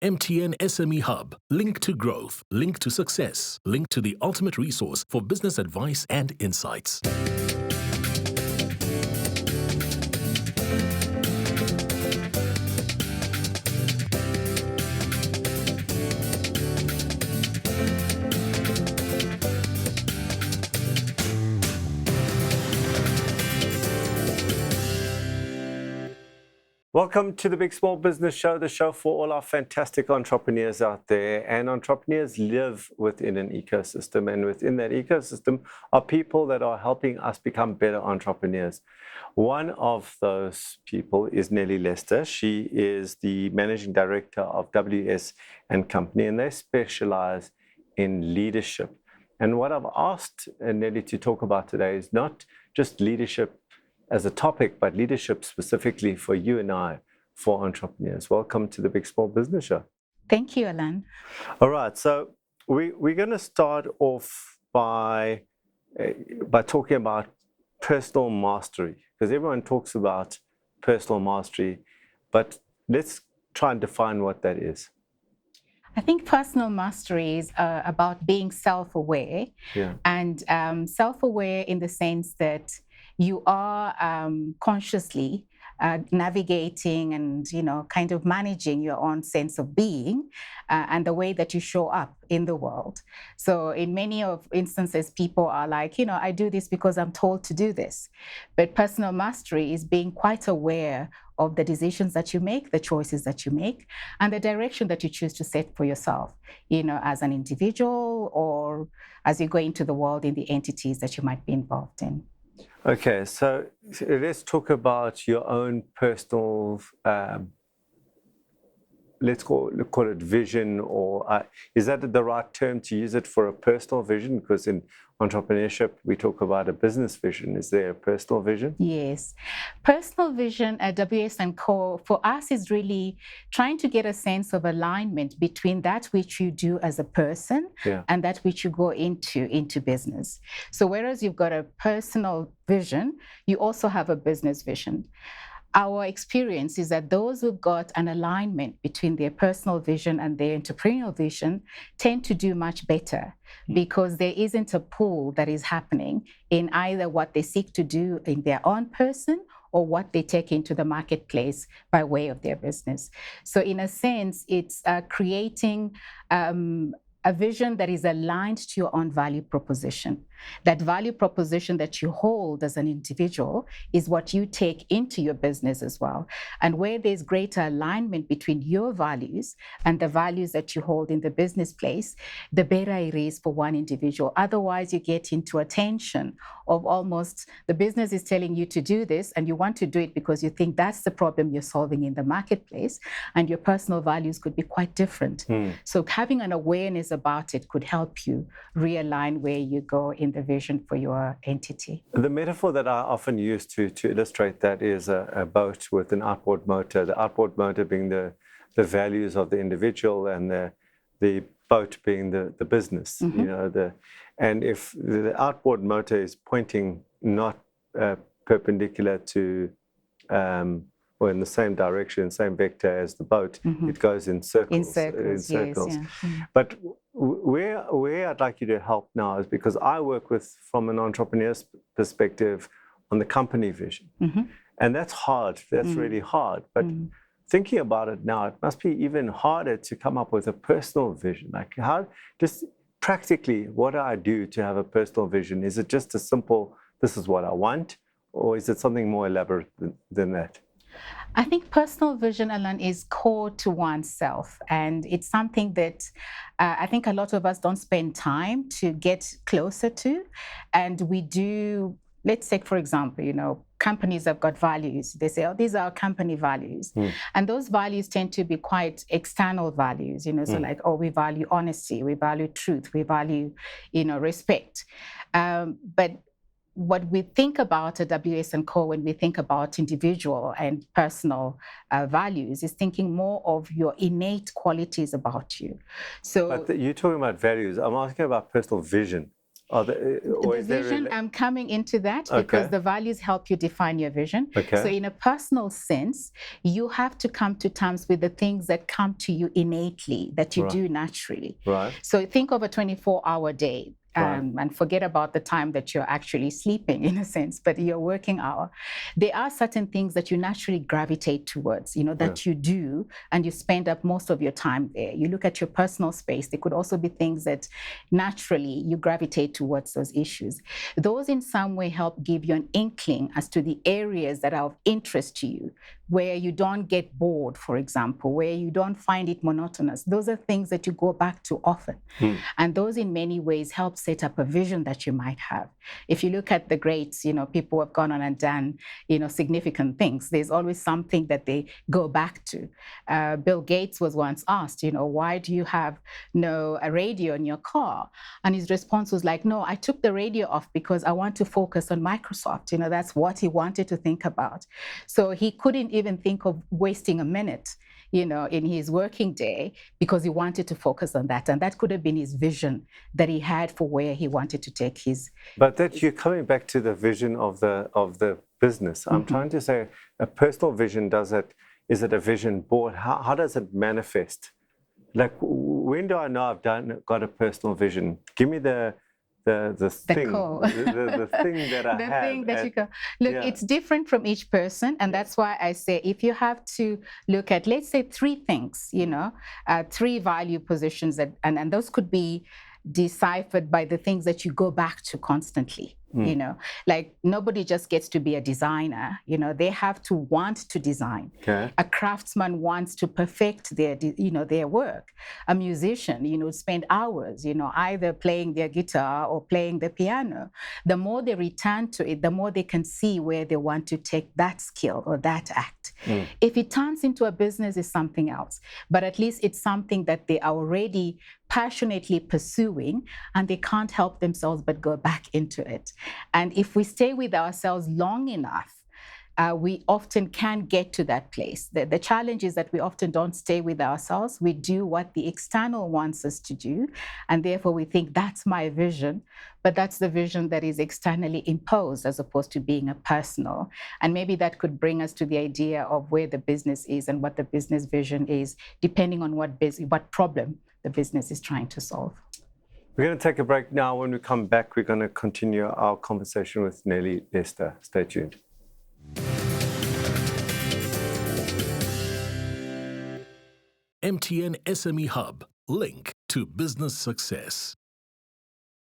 MTN SME Hub. Link to growth. Link to success. Link to the ultimate resource for business advice and insights. Welcome to the Big Small Business Show, the show for all our fantastic entrepreneurs out there. And entrepreneurs live within an ecosystem. And within that ecosystem are people that are helping us become better entrepreneurs. One of those people is Nellie Lester. She is the managing director of WS & Company, and they specialize in leadership. And what I've asked Nellie to talk about today is not just leadership as a topic, but leadership specifically for you and I, for entrepreneurs. Welcome to the Big Small Business Show. Thank you, Allon. All right, so we're going to start off by talking about personal mastery, because everyone talks about personal mastery, but let's try and define what that is. I think personal mastery is about being self-aware, and self-aware in the sense that you are consciously navigating and, kind of managing your own sense of being and the way that you show up in the world. So in many of instances, people are like, I do this because I'm told to do this. But personal mastery is being quite aware of the decisions that you make, the choices that you make, and the direction that you choose to set for yourself, as an individual or as you go into the world in the entities that you might be involved in. Okay, so let's talk about your own personal, let's call it vision, or is that the right term to use it for a personal vision? Because in entrepreneurship, we talk about a business vision. Is there a personal vision? Yes. Personal vision at WS & Co. for us is really trying to get a sense of alignment between that which you do as a person and that which you go into business. So whereas you've got a personal vision, you also have a business vision. Our experience is that those who've got an alignment between their personal vision and their entrepreneurial vision tend to do much better because there isn't a pull that is happening in either what they seek to do in their own person or what they take into the marketplace by way of their business. So in a sense, it's creating a vision that is aligned to your own value proposition. That value proposition that you hold as an individual is what you take into your business as well. And where there's greater alignment between your values and the values that you hold in the business place, the better it is for one individual. Otherwise, you get into a tension of almost the business is telling you to do this and you want to do it because you think that's the problem you're solving in the marketplace, and your personal values could be quite different. So having an awareness about it could help you realign where you go in the vision for your entity. The metaphor that I often use to illustrate that is a boat with an outboard motor, the outboard motor being the values of the individual and the boat being the business. And if the outboard motor is pointing not perpendicular to or in the same direction, same vector as the boat, it goes in circles. Yes, yeah. But where I'd like you to help now is because I work from an entrepreneur's perspective on the company vision. And that's hard. That's really hard. But thinking about it now, it must be even harder to come up with a personal vision. Like just practically, what do I do to have a personal vision? Is it just a simple, this is what I want? Or is it something more elaborate than that? I think personal vision, Allon, is core to oneself. And it's something that I think a lot of us don't spend time to get closer to. And we do, let's take, for example, companies have got values. They say, these are our company values. And those values tend to be quite external values, so like, we value honesty, we value truth, we value, respect. But what we think about at WS & Co. when we think about individual and personal values is thinking more of your innate qualities about you. So but you're talking about values. I'm asking about personal vision. Or The vision, I'm coming into that because the values help you define your vision. Okay. So in a personal sense, you have to come to terms with the things that come to you innately, that you do naturally. Right. So think of a 24-hour day. And forget about the time that you're actually sleeping, in a sense, but your working hour. There are certain things that you naturally gravitate towards, that you do, and you spend up most of your time there. You look at your personal space. There could also be things that naturally you gravitate towards those issues. Those in some way help give you an inkling as to the areas that are of interest to you, where you don't get bored, for example, where you don't find it monotonous. Those are things that you go back to often. And those in many ways help set up a vision that you might have. If you look at the greats, people who have gone on and done, significant things, there's always something that they go back to. Bill Gates was once asked, why do you have a radio in your car? And his response was like, no, I took the radio off because I want to focus on Microsoft. That's what he wanted to think about. So he couldn't even think of wasting a minute, in his working day because he wanted to focus on that. And that could have been his vision that he had for where he wanted to take his. But that you're coming back to the vision of the business. I'm trying to say a personal vision, is it a vision board? How does it manifest? Like, when do I know I've got a personal vision? Give me the thing, the thing that I have. The thing that you go. Look, it's different from each person, and that's why I say if you have to look at, let's say, 3 things, 3 value positions and those could be deciphered by the things that you go back to constantly. Like nobody just gets to be a designer. They have to want to design. Okay. A craftsman wants to perfect their work. A musician, spend hours, either playing their guitar or playing the piano. The more they return to it, the more they can see where they want to take that skill or that act. If it turns into a business, it's something else. But at least it's something that they are already passionately pursuing, and they can't help themselves but go back into it. And if we stay with ourselves long enough, we often can get to that place. The challenge is that we often don't stay with ourselves. We do what the external wants us to do, and therefore we think that's my vision, but that's the vision that is externally imposed as opposed to being a personal. And maybe that could bring us to the idea of where the business is and what the business vision is, depending on what problem the business is trying to solve. We're going to take a break now. When we come back, we're going to continue our conversation with Nellie Lester. Stay tuned. MTN SME Hub, link to business success.